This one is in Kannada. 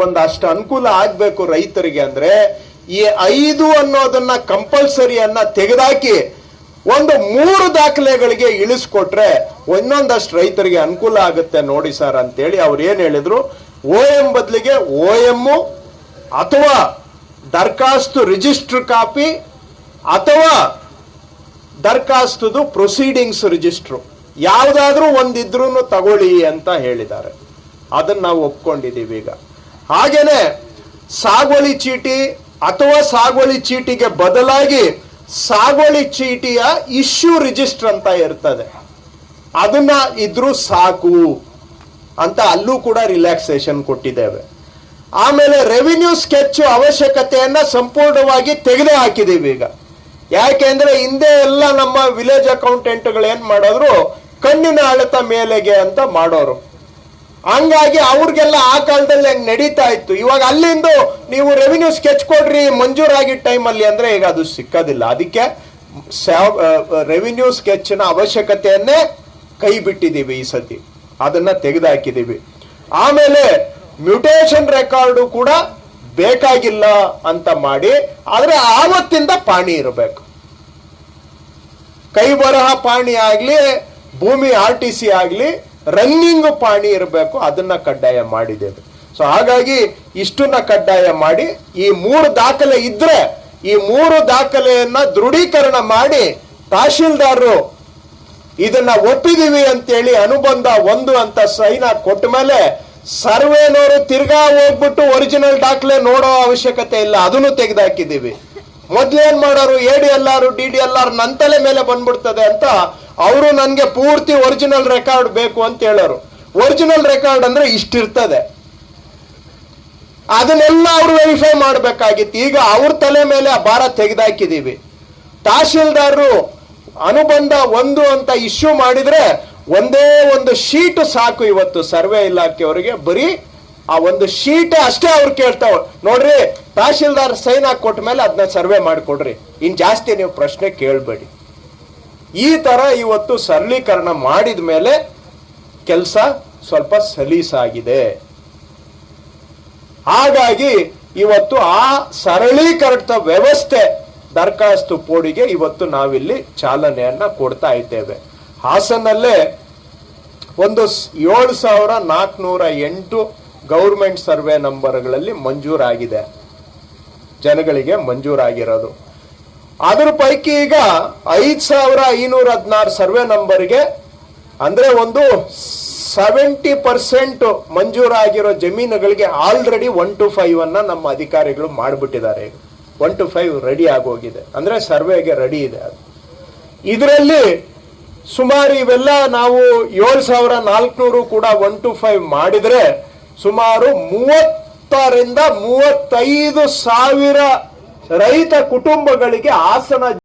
ಒಂದಷ್ಟು ಅನುಕೂಲ ಆಗ್ಬೇಕು ರೈತರಿಗೆ ಅಂದ್ರೆ ಈ 5 ಅನ್ನೋದನ್ನ ಕಂಪಲ್ಸರಿ ಅನ್ನ ತೆಗೆದಾಕಿ ಒಂದು 3 ದಾಖಲೆಗಳಿಗೆ ಇಳಿಸ್ಕೊಟ್ರೆ ಒಂದೊಂದಷ್ಟು ರೈತರಿಗೆ ಅನುಕೂಲ ಆಗುತ್ತೆ ನೋಡಿ ಸರ್ ಅಂತೇಳಿ ಅವ್ರು ಏನ್ ಹೇಳಿದ್ರು, OM ಬದಲಿಗೆ OM ಅಥವಾ ದರ್ಖಾಸ್ತು ರಿಜಿಸ್ಟರ್ ಕಾಪಿ ಅಥವಾ ದರ್ಖಾಸ್ತುದು ಪ್ರೊಸೀಡಿಂಗ್ಸ್ ರಿಜಿಸ್ಟ್ರು ಯಾವ್ದಾದ್ರೂ ಒಂದಿದ್ರೂ ತಗೊಳ್ಳಿ ಅಂತ ಹೇಳಿದ್ದಾರೆ. ಅದನ್ನ ನಾವು ಒಪ್ಕೊಂಡಿದ್ದೀವಿ. ಈಗ ಹಾಗೇನೆ ಸಾಗುವಳಿ ಚೀಟಿ ಅಥವಾ ಸಾಗುವಳಿ ಚೀಟಿಗೆ ಬದಲಾಗಿ ಸಾಗುವಳಿ ಚೀಟಿಯ ಇಶ್ಯೂ ರಿಜಿಸ್ಟರ್ ಅಂತ ಇರ್ತದೆ, ಅದನ್ನ ಇದ್ರೂ ಸಾಕು ಅಂತ ಅಲ್ಲೂ ಕೂಡ ರಿಲ್ಯಾಕ್ಸೇಷನ್ ಕೊಟ್ಟಿದ್ದೇವೆ. ಆಮೇಲೆ ರೆವಿನ್ಯೂ ಸ್ಕೆಚ್ ಅವಶ್ಯಕತೆಯನ್ನ ಸಂಪೂರ್ಣವಾಗಿ ತೆಗೆದು ಹಾಕಿದೀವಿ. ಈಗ ಯಾಕೆಂದ್ರೆ ಹಿಂದೆ ಎಲ್ಲ ನಮ್ಮ ವಿಲೇಜ್ ಅಕೌಂಟೆಂಟ್ಗಳು ಏನ್ ಮಾಡೋರು, ಕಣ್ಣಿನ ಅಳತ ಮೇಲೆಗೆ ಅಂತ ಮಾಡೋರು. ಹಂಗಾಗಿ ಅವ್ರಿಗೆಲ್ಲ ಆ ಕಾಲದಲ್ಲಿ ಹೆಂಗ್ ನಡೀತಾ ಇತ್ತು. ಇವಾಗ ಅಲ್ಲಿಂದ ನೀವು ರೆವಿನ್ಯೂ ಸ್ಕೆಚ್ ಕೊಡ್ರಿ ಮಂಜೂರಾಗಿ ಟೈಮಲ್ಲಿ ಅಂದ್ರೆ ಈಗ ಅದು ಸಿಕ್ಕೋದಿಲ್ಲ. ಅದಕ್ಕೆ ರೆವಿನ್ಯೂ ಸ್ಕೆಚ್ನ ಅವಶ್ಯಕತೆಯನ್ನೇ ಕೈ ಬಿಟ್ಟಿದ್ದೀವಿ ಈ ಸತಿ, ಅದನ್ನ ತೆಗೆದುಹಾಕಿದೀವಿ. ಆಮೇಲೆ ಮ್ಯೂಟೇಷನ್ ರೆಕಾರ್ಡು ಕೂಡ ಬೇಕಾಗಿಲ್ಲ ಅಂತ ಮಾಡಿ, ಆದ್ರೆ ಆವತ್ತಿಂದ ಪಾಣಿ ಇರಬೇಕು. ಕೈ ಬರಹ ಪಾಣಿ ಆಗ್ಲಿ, ಭೂಮಿ RTC ಆಗ್ಲಿ, ರನ್ನಿಂಗ್ ಪಾಣಿ ಇರಬೇಕು, ಅದನ್ನ ಕಡ್ಡಾಯ ಮಾಡಿದ್ದೇವೆ. ಸೊ ಹಾಗಾಗಿ ಇಷ್ಟನ್ನ ಕಡ್ಡಾಯ ಮಾಡಿ ಈ 3 ದಾಖಲೆ ಇದ್ರೆ ಈ 3 ದಾಖಲೆಯನ್ನ ದೃಢೀಕರಣ ಮಾಡಿ ತಹಶೀಲ್ದಾರರು ಇದನ್ನ ಒಪ್ಪಿದೀವಿ ಅಂತೇಳಿ ಅನುಬಂಧ 1 ಅಂತ ಸೈನ್ ಕೊಟ್ಟ ಮೇಲೆ ಸರ್ವೇನವರು ತಿರ್ಗಾ ಹೋಗ್ಬಿಟ್ಟು ಒರಿಜಿನಲ್ ದಾಖಲೆ ನೋಡೋ ಅವಶ್ಯಕತೆ ಇಲ್ಲ, ಅದನ್ನು ತೆಗೆದುಹಾಕಿದ್ದೀವಿ. ಮೊದ್ಲೇನ್ ಮಾಡೋರು, ADLR DDLR ನನ್ನ ತಲೆ ಮೇಲೆ ಬಂದ್ಬಿಡ್ತದೆ ಅಂತ ಅವರು ನನ್ಗೆ ಪೂರ್ತಿ ಒರಿಜಿನಲ್ ರೆಕಾರ್ಡ್ ಬೇಕು ಅಂತ ಹೇಳೋರು. ಒರಿಜಿನಲ್ ರೆಕಾರ್ಡ್ ಅಂದ್ರೆ ಇಷ್ಟಿರ್ತದೆ, ಅದನ್ನೆಲ್ಲ ಅವ್ರು ವೆರಿಫೈ ಮಾಡ್ಬೇಕಾಗಿತ್ತು. ಈಗ ಅವ್ರ ತಲೆ ಮೇಲೆ ಆ ಭಾರ ತೆಗೆದುಹಾಕಿದೀವಿ. ತಹಶೀಲ್ದಾರರು ಅನುಬಂಧ 1 ಅಂತ ಇಶ್ಯೂ ಮಾಡಿದ್ರೆ ಒಂದೇ ಒಂದು ಶೀಟ್ ಸಾಕು. ಇವತ್ತು ಸರ್ವೆ ಇಲಾಖೆಯವರಿಗೆ ಬರೀ ಆ ಒಂದು ಶೀಟ್ ಅಷ್ಟೇ ಅವ್ರು ಕೇಳ್ತಾವ. ನೋಡ್ರಿ, ತಹಶೀಲ್ದಾರ್ ಸೈನ್ ಹಾಕೊಟ್ಟ ಮೇಲೆ ಅದನ್ನ ಸರ್ವೆ ಮಾಡಿಕೊಡ್ರಿ, ಇನ್ ಜಾಸ್ತಿ ನೀವು ಪ್ರಶ್ನೆ ಕೇಳಬೇಡಿ. ಈ ತರ ಇವತ್ತು ಸರಳೀಕರಣ ಮಾಡಿದ ಮೇಲೆ ಕೆಲಸ ಸ್ವಲ್ಪ ಸಲೀಸಾಗಿದೆ. ಹಾಗಾಗಿ ಇವತ್ತು ಆ ಸರಳೀಕರಣದ ವ್ಯವಸ್ಥೆ ದರಖಾಸ್ತು ಪೋಡಿಗೆ ಇವತ್ತು ನಾವಿಲ್ಲಿ ಚಾಲನೆಯನ್ನ ಕೊಡ್ತಾ ಇದ್ದೇವೆ. ಹಾಸನಲ್ಲೇ ಒಂದು 7408 ಗೌರ್ಮೆಂಟ್ ಸರ್ವೆ ನಂಬರ್ಗಳಲ್ಲಿ ಮಂಜೂರಾಗಿದೆ, ಜನಗಳಿಗೆ ಮಂಜೂರಾಗಿರೋದು. ಅದ್ರ ಪೈಕಿ ಈಗ 5516 ಸರ್ವೆ ನಂಬರ್ಗೆ ಅಂದ್ರೆ ಒಂದು 70% ಮಂಜೂರಾಗಿರೋ ಜಮೀನುಗಳಿಗೆ ಆಲ್ರೆಡಿ 1 to 5 ಅನ್ನ ನಮ್ಮ ಅಧಿಕಾರಿಗಳು ಮಾಡಿಬಿಟ್ಟಿದ್ದಾರೆ. 1 to 5 ರೆಡಿ ಆಗೋಗಿದೆ, ಅಂದ್ರೆ ಸರ್ವೆಗೆ ರೆಡಿ ಇದೆ. ಇದರಲ್ಲಿ ಸುಮಾರು ಇವೆಲ್ಲ ನಾವು 7400 ಕೂಡ 1 to 5 ಮಾಡಿದ್ರೆ ಸುಮಾರು 30 ರಿಂದ 35 ಸಾವಿರ ರೈತ ಕುಟುಂಬಗಳಿಗೆ ಹಾಸನ